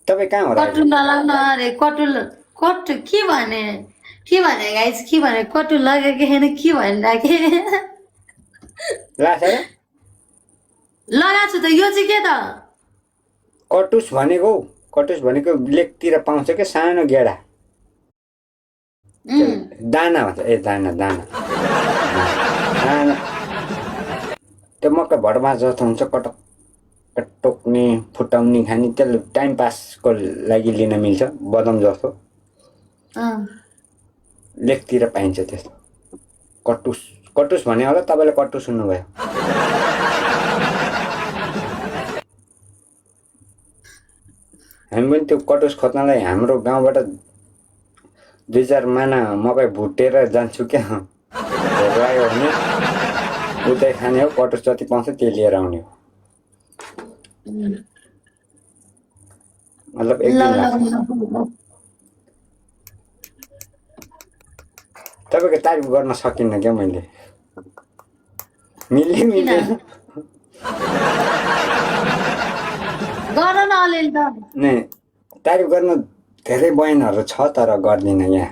तपाईँ कहाँ हो र अहिले? कटु नलाउन अरे कटु कटु के भने गाइस के भने कटु लगेको छैन के भनिराखे ला सर लगाएको छु त यो चाहिँ के त कटुस भनेको लेकतिर पाउँछ क्या सानो गेडा उम्, दाना भन्छ ए दाना दाना सानो त्यो मकै भडमा जस्तो हुन्छ कटक टोक्ने फुटाउने खाने त्यसले टाइम पासको लागि लिन मिल्छ बदम जस्तो अँ, लेकतिर पाइन्छ त्यस्तो कटुस कटुस भने होला तपाईँले कटुस सुन्नुभयो हामी पनि त्यो कटुस खोज्नलाई हाम्रो गाउँबाट 2-4 माना मकै भुटेर जान्छु क्या भोक लाग्यो भने उतै खाने हो कटुस जति पाउँछ त्यही लिएर आउने हो मतलब एक ल दिन ल लाग्छ ल, ल। तपाईँको तारिफ गर्न सकिनँ क्या मैले मिल्ने किन मिल्दैन गर न अलिअलि त नै तारिफ गर्न धेरै बयानहरू छ तर गर्दिनँ यहाँ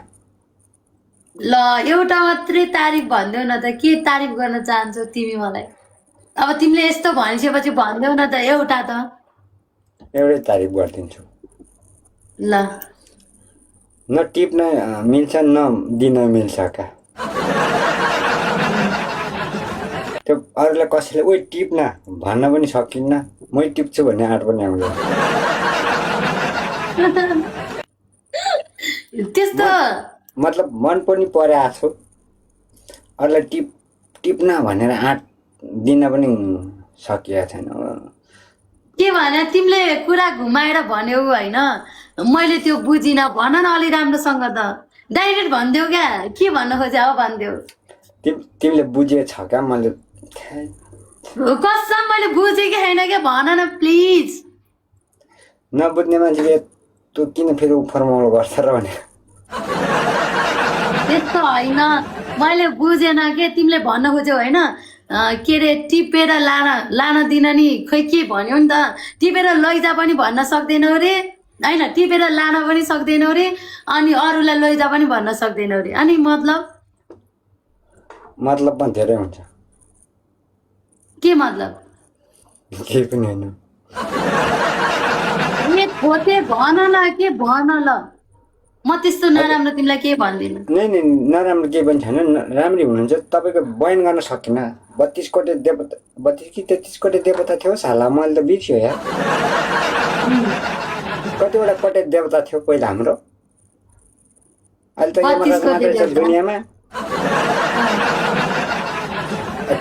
ल एउटा मात्रै तारिफ भनिदेऊ न त के तारिफ गर्न चाहन्छौ तिमी मलाई अब तिमीले यस्तो भनिसकेपछि भनिदेऊ न त एउटा त एउटै तारिफ गरिदिन्छु ल न टिप्न मिल्छ न दिन मिल्छ क्या त्यो अरूलाई कसैले ओइ टिप्न भन्न पनि सकिन्न मै टिप्छु भन्ने आँट पनि आउँदैन त्यस्तो मतलब मन पनि परेको छु अरूलाई टिप्न भनेर आँट दिन पनि सकिएको छैन के भने तिमीले कुरा घुमाएर भन्यौ होइन मैले त्यो बुझिनँ भन न अलि राम्रोसँग त डाइरेक्ट भनिदेऊ क्या के भन्न खोजे अब भनिदेऊ तिमीले बुझेछ क्या मैले कसम मैले बुझेकै छैन क्या भन न प्लिज नबुझ्ने मान्छेले तँ किन फेरि फर्माउनु गर्छ र भने त्यस्तो होइन मैले बुझेन के तिमीले भन्न खोज्यौ होइन के अरे टिपेर लान दिन नि खै के भन्यो नि त टिपेर लैजा पनि भन्न सक्दैनौ रे होइन टिपेर लान पनि सक्दैनौ रे अनि अरूलाई लैजा पनि भन्न सक्दैनौ रे अनि मतलब पनि धेरै हुन्छ के मतलब केही पनि होइन ए खोटे भन न के भन ल म त्यस्तो नराम्रो तिमीलाई के भन्दिनँ नै नै नराम्रो केही पनि छैन राम्रै हुनुहुन्छ तपाईँको बयान गर्न सकिनँ 32 कोटी देवता 32 कि 33 कोटी देवता थियो साला मैले त बिर्स्यो यार कतिवटा कोटी देवता थियो पहिला हाम्रो अहिले त यमराज मात्रै छ दुनियाँमा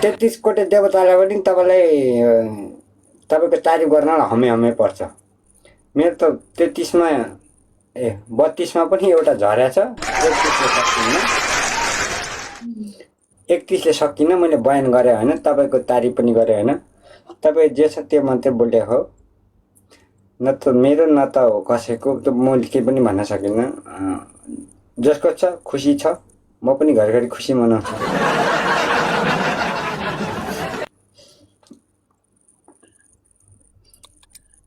33 कोटी देवतालाई पनि तपाईँको तारिफ गर्नलाई हमे पर्छ मेरो त 33 मा 32 मा पनि एउटा झर्या छ 31 ले सकिन्न मैले बयान गरे होइन तपाईँको तारिफ पनि गरे होइन तपाईँ जे छ त्यो मात्रै बोले हो न त मेरो न त कसैको त म केही पनि भन्न सकिनँ जसको छ खुसी छ म पनि घरिघरि खुसी मनाउँछु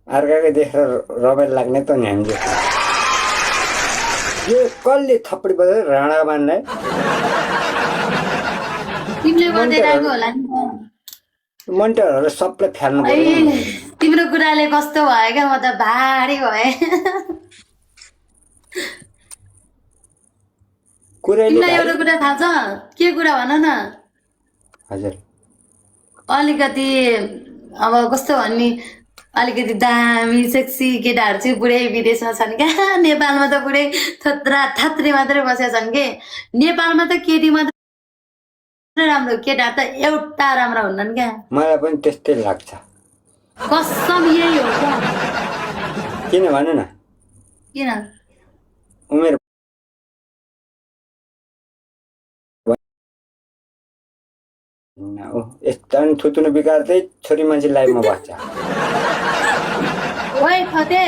अर्काकै देखेर रमाइलो लाग्ने त नि हामीले यो कसले थप्पडी बजाएर राणा बान्ने तिमीले बजाइरहेको होला नि मन्टरहरू सबलाई फ्याल्नु त तिम्रो कुराले कस्तो भयो क्या म त भारी भए तिमीलाई एउटा कुरा थाहा छ के कुरा भन न हजुर अलिकति अब कस्तो भन्ने अलिकति दामी सेक्सी केटाहरू चाहिँ पुरै विदेशमा छन् क्या नेपालमा त पुरै थात्रे मात्रै बसेका छन् के नेपालमा त केटी मात्रै राम्रो केटा त एउटा राम्रो हुन्नन् क्या मलाई पनि त्यस्तै लाग्छ कसम यही हो क्या किन भन न किन उमेर यस्तो थुतुनु बिगार्दै छोरी मान्छे लाइफमा बस्छ ओइ खते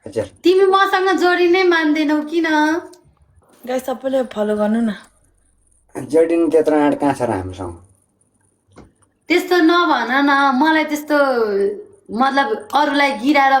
हजुर तिमी मसँग जोडी नै मान्दैनौ किन गाइस सबैले फलो गर्नु न जोडिनु त्यत्रो आँट कहाँ छ र हामीसँग त्यस्तो नभन न मलाई त्यस्तो मतलब अरूलाई गिराएर